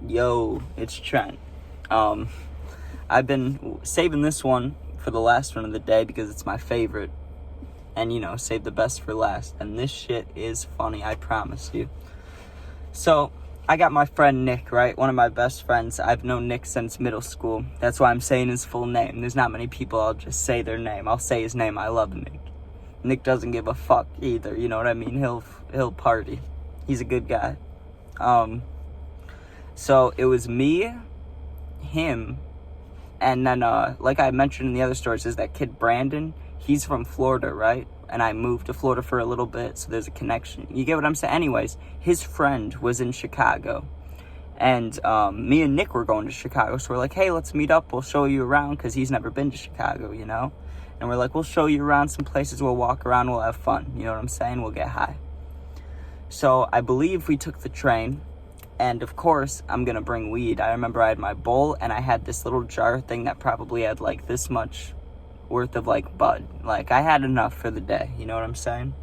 Yo, it's Trent. I've been saving this one for the last one of the day because it's my favorite. And, save the best for last. And this shit is funny, I promise you. So, I got my friend Nick, right? One of my best friends. I've known Nick since middle school. That's why I'm saying his full name. There's not many people I'll just say their name. I'll say his name. I love Nick. Nick doesn't give a fuck either, you know what I mean? He'll party. He's a good guy. So it was me, him, and then, like I mentioned in the other stories, there's that kid Brandon. He's from Florida, right? And I moved to Florida for a little bit, so there's a connection. You get what I'm saying? Anyways, his friend was in Chicago. And me and Nick were going to Chicago, so we're like, hey, let's meet up. We'll show you around, because he's never been to Chicago, you know? And we're like, we'll show you around some places. We'll walk around. We'll have fun. You know what I'm saying? We'll get high. So I believe we took the train. And, of course, I'm going to bring weed. I remember I had my bowl, and I had this little jar thing that probably had, like, this much worth of, like, bud. Like, I had enough for the day. You know what I'm saying?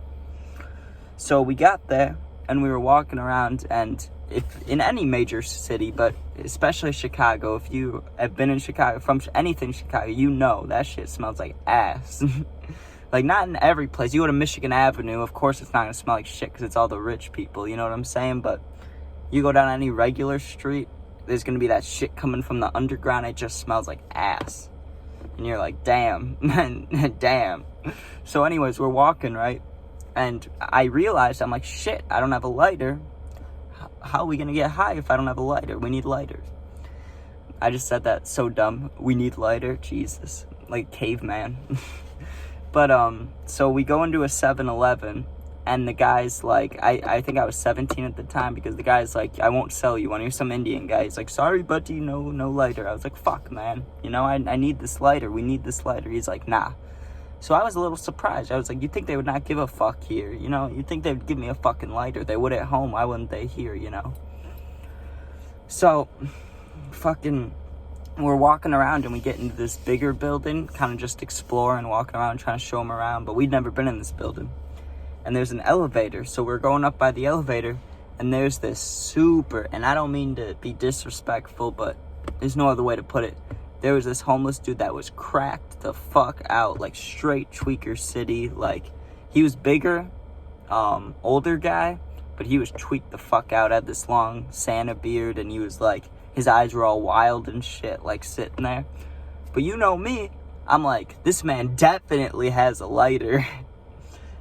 So we got there, and we were walking around, and if in any major city, but especially Chicago, if you have been in Chicago, from anything Chicago, you know that shit smells like ass. Like, not in every place. You go to Michigan Avenue, of course it's not going to smell like shit because it's all the rich people. You know what I'm saying? But you go down any regular street, there's going to be that shit coming from the underground. It just smells like ass. And you're like, damn, man, damn. So anyways, we're walking, right? And I realized, I'm like, shit, I don't have a lighter. How are we going to get high if I don't have a lighter? We need lighters. I just said that so dumb. We need lighter. Jesus. Like caveman. But, so we go into a 7-Eleven. And the guy's like, I think I was 17 at the time, because the guy's like, I won't sell you one. He's some Indian guy. He's like, sorry, buddy, no lighter. I was like, fuck, man. You know, I need this lighter. We need this lighter. He's like, nah. So I was a little surprised. I was like, you'd think they would not give a fuck here, you know? You'd think they would give me a fucking lighter. They would at home. Why wouldn't they here, you know? So, fucking, we're walking around, and we get into this bigger building, kind of just exploring, walking around, trying to show them around. But we'd never been in this building. And there's an elevator, so we're going up by the elevator, and there's this super, and I don't mean to be disrespectful, but there's no other way to put it. There was this homeless dude that was cracked the fuck out, like straight tweaker city. Like, he was bigger, older guy, but he was tweaked the fuck out, had this long Santa beard, and he was like, his eyes were all wild and shit, like sitting there. But you know me, I'm like, this man definitely has a lighter.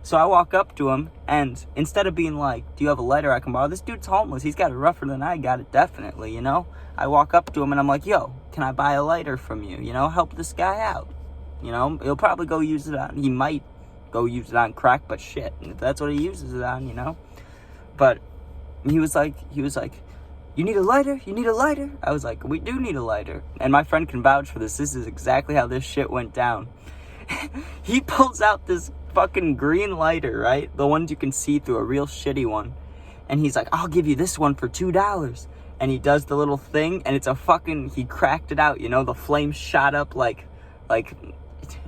So I walk up to him, and instead of being like, do you have a lighter I can borrow? This dude's homeless. He's got it rougher than I got it, definitely, you know? I walk up to him, and I'm like, yo, can I buy a lighter from you? You know, help this guy out. You know, he'll probably go use it on, he might go use it on crack, but shit, if that's what he uses it on, you know? But he was like, you need a lighter? You need a lighter? I was like, we do need a lighter. And my friend can vouch for this. This is exactly how this shit went down. He pulls out this fucking green lighter, right? The ones you can see through, a real shitty one. And he's like, I'll give you this one for $2. And he does the little thing, and it's a fucking, he cracked it out, you know? The flame shot up like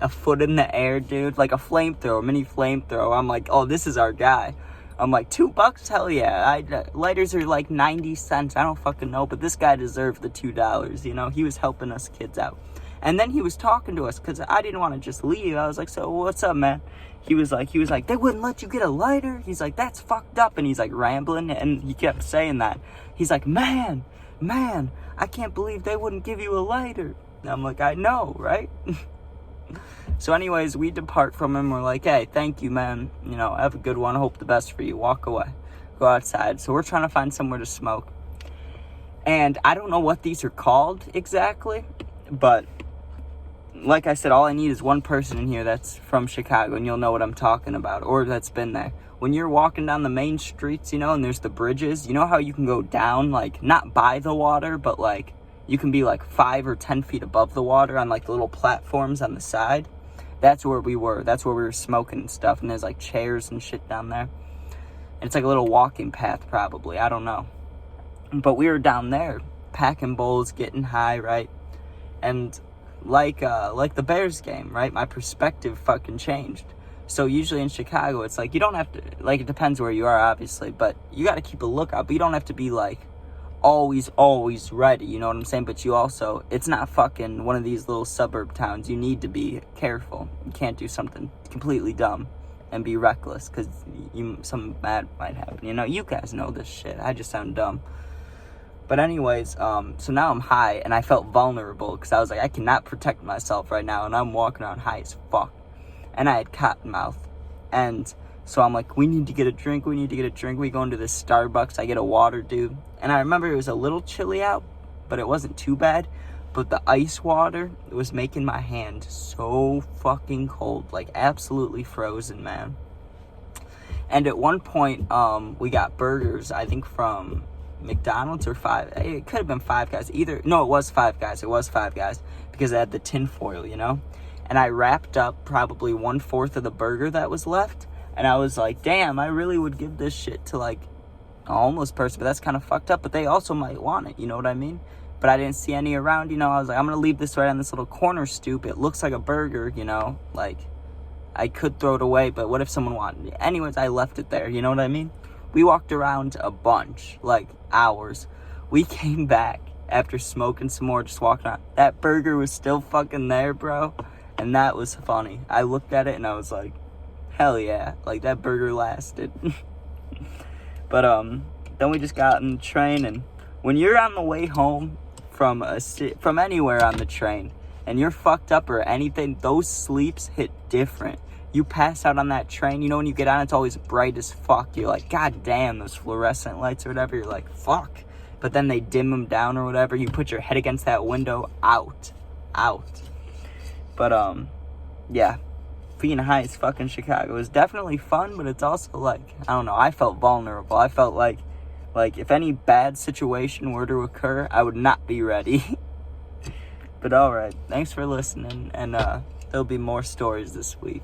a foot in the air, dude. Like a flamethrower, mini flamethrower. I'm like, oh, this is our guy. I'm like, $2? Hell yeah. Lighters are like 90 cents. I don't fucking know, but this guy deserved the $2, you know? He was helping us kids out. And then he was talking to us, because I didn't want to just leave. I was like, so what's up, man? He was like, they wouldn't let you get a lighter. He's like, that's fucked up. And he's like rambling, and he kept saying that. He's like, man, I can't believe they wouldn't give you a lighter. And I'm like, I know, right? So anyways, we depart from him. We're like, hey, thank you, man. You know, have a good one. Hope the best for you. Walk away. Go outside. So we're trying to find somewhere to smoke. And I don't know what these are called exactly, but like I said, all I need is one person in here that's from Chicago, and you'll know what I'm talking about, or that's been there. When you're walking down the main streets, you know, and there's the bridges, you know how you can go down, like, not by the water, but, like, you can be, like, 5 or 10 feet above the water on, like, the little platforms on the side? That's where we were. That's where we were smoking and stuff, and there's, like, chairs and shit down there. And it's, like, a little walking path, probably. I don't know. But we were down there, packing bowls, getting high, right? And like the Bears game, right? My perspective fucking changed. So usually in Chicago, it's like, you don't have to, like, it depends where you are, obviously, but you got to keep a lookout. But you don't have to be like, always ready, you know what I'm saying? But you also, it's not fucking one of these little suburb towns. You need to be careful. You can't do something completely dumb and be reckless, because something bad might happen. You know, you guys know this shit. I just sound dumb. But anyways, so now I'm high, and I felt vulnerable, because I was like, I cannot protect myself right now, and I'm walking around high as fuck. And I had cotton mouth. And so I'm like, we need to get a drink. We go into this Starbucks. I get a water, dude. And I remember it was a little chilly out, but it wasn't too bad. But the ice water was making my hand so fucking cold. Like, absolutely frozen, man. And at one point, we got burgers, I think from McDonald's or it could have been Five Guys. It was Five Guys. Because it had the tin foil, you know? And I wrapped up probably 1/4 of the burger that was left. And I was like, damn, I really would give this shit to, like, a homeless person. But that's kind of fucked up. But they also might want it, you know what I mean? But I didn't see any around, you know? I was like, I'm going to leave this right on this little corner stoop. It looks like a burger, you know? Like, I could throw it away, but what if someone wanted it? Anyways, I left it there, you know what I mean? We walked around a bunch, like, hours. We came back after smoking some more, just walking around. That burger was still fucking there, bro. And that was funny. I looked at it and I was like, hell yeah, like that burger lasted. But then we just got on the train, and when you're on the way home from anywhere on the train and you're fucked up or anything, those sleeps hit different. You pass out on that train, you know, when you get on, it's always bright as fuck. You're like, god damn, those fluorescent lights or whatever. You're like, fuck. But then they dim them down or whatever. You put your head against that window, out. But yeah, being high as fuck in Chicago is definitely fun, but it's also like, I don't know, I felt vulnerable. I felt like if any bad situation were to occur, I would not be ready. But alright, thanks for listening, and there'll be more stories this week.